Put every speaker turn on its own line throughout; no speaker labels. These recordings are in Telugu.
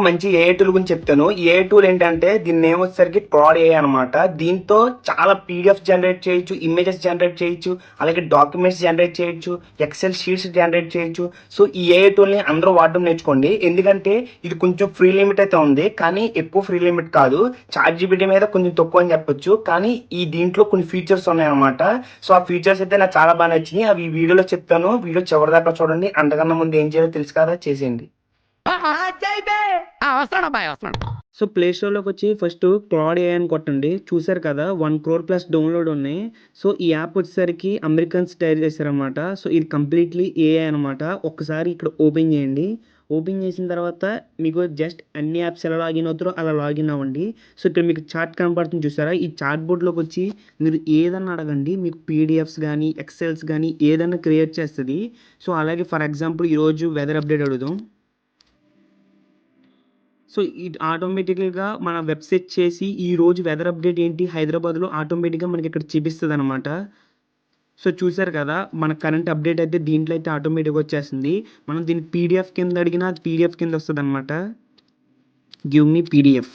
మంచి ఏఐ టూల్ గురించి చెప్తాను. ఈ ఏఐ టూల్ ఏంటంటే దీని నేమ్ వచ్చేసరికి క్లాడ్ ఏఐ అనమాట. దీంతో చాలా పీడిఎఫ్స్ జనరేట్ చేయొచ్చు, ఇమేజెస్ జనరేట్ చేయొచ్చు, అలాగే డాక్యుమెంట్స్ జనరేట్ చేయొచ్చు, ఎక్సెల్ షీట్స్ జనరేట్ చేయొచ్చు. సో ఈ ఏఐ టూల్ని అందరూ వాడడం నేర్చుకోండి. ఎందుకంటే ఇది కొంచెం ఫ్రీ లిమిట్ అయితే ఉంది, కానీ ఎక్కువ ఫ్రీ లిమిట్ కాదు. చాట్ జీపీటీ మీద కొంచెం తక్కువ అని చెప్పొచ్చు, కానీ ఈ దీంట్లో కొన్ని ఫీచర్స్ ఉన్నాయన్నమాట. సో ఆ ఫీచర్స్ అయితే నాకు చాలా బాగా నచ్చినాయి. అవి ఈ వీడియోలో చెప్తాను. వీడియో చివరిదాకా చూడండి. అంతకన్నా ముందు ఏం చేయాలో తెలుసు కదా, చేసేయండి.
వస్తున్నాడు వస్తున్నాడు.
సో ప్లే స్టోర్లోకి వచ్చి ఫస్ట్ క్లాడ్ ఏఐ అని కొట్టండి. చూసారు కదా 1 crore ప్లస్ డౌన్లోడ్ ఉన్నాయి. సో ఈ యాప్ వచ్చేసరికి అమెరికన్స్ తయారు చేశారనమాట. సో ఇది కంప్లీట్లీ ఏఐ అనమాట. ఒక్కసారి ఇక్కడ ఓపెన్ చేయండి. ఓపెన్ చేసిన తర్వాత మీకు జస్ట్ అన్ని యాప్స్ ఎలా లాగిన్ అవుతారో అలా లాగిన్ అవ్వండి. సో ఇక్కడ మీకు చాట్ కనపడుతుంది చూసారా, ఈ చాట్ బోర్డ్లోకి వచ్చి మీరు ఏదన్నా అడగండి, మీకు పీడిఎఫ్స్ కానీ ఎక్సెల్స్ కానీ ఏదైనా క్రియేట్ చేస్తుంది. సో అలాగే ఫర్ ఎగ్జాంపుల్ ఈరోజు వెదర్ అప్డేట్ అడుగుదాం. సో ఇది ఆటోమేటిక్‌గా మన వెబ్‌సైట్ చేసి ఈరోజు వెదర్ అప్డేట్ ఏంటి హైదరాబాద్‌లో ఆటోమేటిక్‌గా మనకి ఇక్కడ చూపిస్తదనమాట. సో చూసారు కదా, మన కరెంట్ అప్డేట్ అయితే దీంట్లో అయితే ఆటోమేటిక్‌గా వచ్చేస్తుంది. మనం దీన్ని పీడిఎఫ్ కింద అడిగినా అది పీడిఎఫ్ కింద వస్తదనమాట. Give me PDF.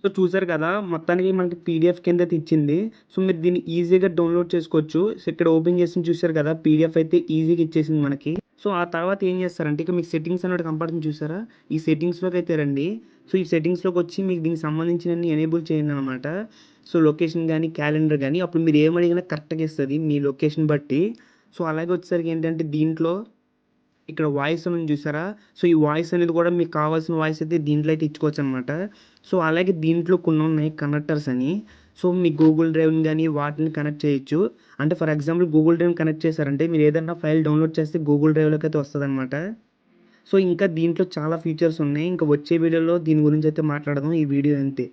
సో చూసారు కదా, మొత్తానికి మనకి పీడిఎఫ్ కింద అయితే ఇచ్చింది. సో మీరు దీన్ని ఈజీగా డౌన్లోడ్ చేసుకోవచ్చు. సో ఇక్కడ ఓపెన్ చేసి చూసారు కదా, పీడిఎఫ్ అయితే ఈజీగా ఇచ్చేసింది మనకి. సో ఆ తర్వాత ఏం చేస్తారంటే ఇక మీకు సెట్టింగ్స్ అన్నట్టు కనపడుతుంది చూసారా, ఈ సెట్టింగ్స్లోకి అయితే రండి. సో ఈ సెట్టింగ్స్లోకి వచ్చి మీకు దీనికి సంబంధించినన్ని ఎనేబుల్ చేయండి అనమాట. సో లొకేషన్ కానీ క్యాలెండర్ కానీ అప్పుడు మీరు ఏమడిగినా కరెక్ట్గా ఇస్తుంది మీ లొకేషన్ బట్టి. సో అలాగే వచ్చేసరికి ఏంటంటే దీంట్లో ఇక్కడ వాయిస్ అని చూసారా, సో ఈ వాయిస్ అనేది కూడా మీకు కావాల్సిన వాయిస్ అయితే దీంట్లో అయితే ఇచ్చుకోవచ్చు అనమాట. సో అలాగే దీంట్లో కొన్ని ఉన్నాయి కనెక్టర్స్ అని. సో మీ గూగుల్ డ్రైవ్ని కానీ వాటిని కనెక్ట్ చేయొచ్చు. అంటే for example Google drive connect చేశారంటే మీరు ఏదైనా ఫైల్ డౌన్లోడ్ చేస్తే గూగుల్ డ్రైవ్లోకి అయితే వస్తుంది అనమాట. సో ఇంకా దీంట్లో చాలా ఫీచర్స్ ఉన్నాయి. ఇంకా వచ్చే వీడియోలో దీని గురించి అయితే మాట్లాడదాం. ఈ వీడియో అంతే.